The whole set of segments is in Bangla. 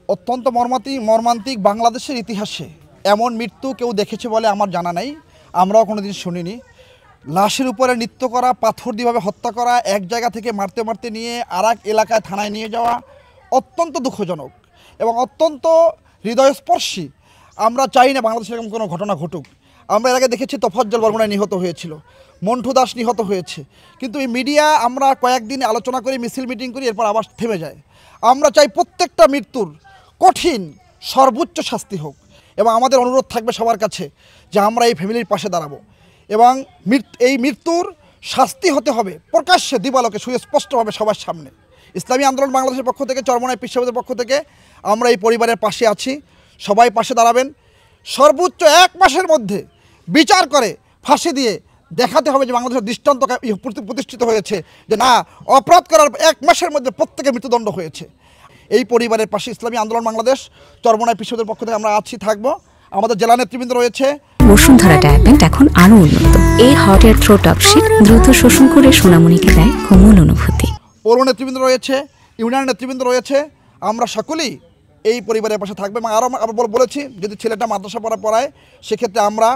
অত্যন্ত মর্মান্তিক বাংলাদেশের ইতিহাসে এমন মৃত্যু কেউ দেখেছে বলে আমার জানা নাই, আমরাও কোনোদিন শুনিনি। লাশের উপরে নৃত্য করা, পাথর দিয়েভাবে হত্যা করা, এক জায়গা থেকে মারতে মারতে নিয়ে আর এক এলাকায় থানায় নিয়ে যাওয়া অত্যন্ত দুঃখজনক এবং অত্যন্ত হৃদয়স্পর্শী। আমরা চাই না বাংলাদেশে এরকম কোনো ঘটনা ঘটুক। আমরা এর আগে দেখেছি তোফাজ্জল বরগুনায় নিহত হয়েছিল, মন্টু দাস নিহত হয়েছে, কিন্তু এই মিডিয়া আমরা কয়েকদিন আলোচনা করি, মিছিল মিটিং করি, এরপর আবার থেমে যায়। আমরা চাই প্রত্যেকটা মৃত্যুর কঠিন সর্বোচ্চ শাস্তি হোক এবং আমাদের অনুরোধ থাকবে সবার কাছে যে আমরা এই ফ্যামিলির পাশে দাঁড়াবো এবং এই মৃত্যুর শাস্তি হতে হবে প্রকাশ্যে দিবালোকে সুস্পষ্টভাবে সবার সামনে। ইসলামী আন্দোলন বাংলাদেশের পক্ষ থেকে, চরমোনাই পীর সাহেবের পক্ষ থেকে আমরা এই পরিবারের পাশে আছি। সবাই পাশে দাঁড়াবেন। সর্বোচ্চ 1 মাসের মধ্যে বিচার করে ফাঁসি দিয়ে দেখাতে হবে যে বাংলাদেশের দৃষ্টান্ত প্রতিষ্ঠিত হয়েছে যে না, অপরাধ করার 1 মাসের মধ্যে প্রত্যেকের মৃত্যুদণ্ড হয়েছে। এই পরিবারের পাশে ইসলামী আন্দোলন বাংলাদেশ চরমোনাই পীর সাহেবের পক্ষ থেকে আমরা আছি, থাকবো। আমাদের জেলা নেতৃবৃন্দ রয়েছে। বসুন্ধরা ডায়াপেন্ট এখন আরো উন্নত। এই হট এয়ার থ্রো টপ শীত দ্রুত শোষণ করে সোনামণিকে দেয় কোমল অনুভূতি। পৌর নেতৃবৃন্দ রয়েছে, ইউনিয়ন নেতৃবৃন্দ রয়েছে। আমরা সকলেই এই পরিবারের পাশে থাকবে এবং আরও বলেছি যদি ছেলেটা মাদ্রাসা পড়ায় সেক্ষেত্রে আমরা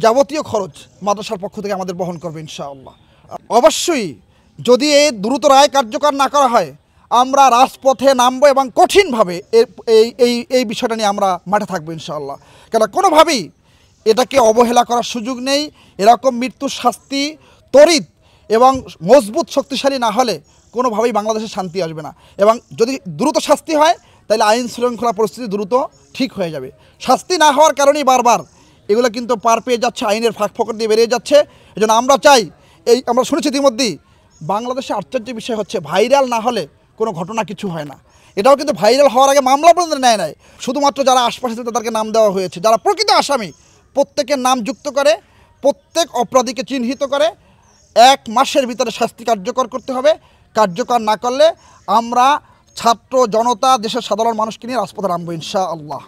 যাবতীয় খরচ মাদ্রাসার পক্ষ থেকে আমাদের বহন করবে ইনশাআল্লাহ। অবশ্যই যদি এই দ্রুত রায় কার্যকর না করা হয় আমরা রাজপথে নামবো এবং কঠিনভাবে এই বিষয়টা নিয়ে আমরা মাঠে থাকবো ইনশাআল্লাহ। কেন কোনোভাবেই এটাকে অবহেলা করার সুযোগ নেই। এরকম মৃত্যুর শাস্তি ত্বরিত এবং মজবুত শক্তিশালী না হলে কোনোভাবেই বাংলাদেশে শান্তি আসবে না এবং যদি দ্রুত শাস্তি হয় তাহলে আইন শৃঙ্খলা পরিস্থিতি দ্রুত ঠিক হয়ে যাবে। শাস্তি না হওয়ার কারণেই বারবার এগুলো কিন্তু পার পেয়ে যাচ্ছে, আইনের ফাঁক ফোকর দিয়ে বেরিয়ে যাচ্ছে। এই জন্য আমরা চাই, আমরা শুনেছি ইতিমধ্যেই বাংলাদেশে আশ্চর্য বিষয় হচ্ছে ভাইরাল না হলে কোনো ঘটনা কিছু হয় না। এটাও কিন্তু ভাইরাল হওয়ার আগে মামলা পর্যন্ত নেয় নাই, শুধুমাত্র যারা আশপাশে তাদেরকে নাম দেওয়া হয়েছে। যারা প্রকৃত আসামি প্রত্যেকের নাম যুক্ত করে, প্রত্যেক অপরাধীকে চিহ্নিত করে 1 মাসের ভিতরে শাস্তি কার্যকর করতে হবে। কার্যকর না করলে আমরা ছাত্র জনতা, দেশের সাধারণ মানুষকে নিয়ে রাজপথে নামবো ইনশাআল্লাহ।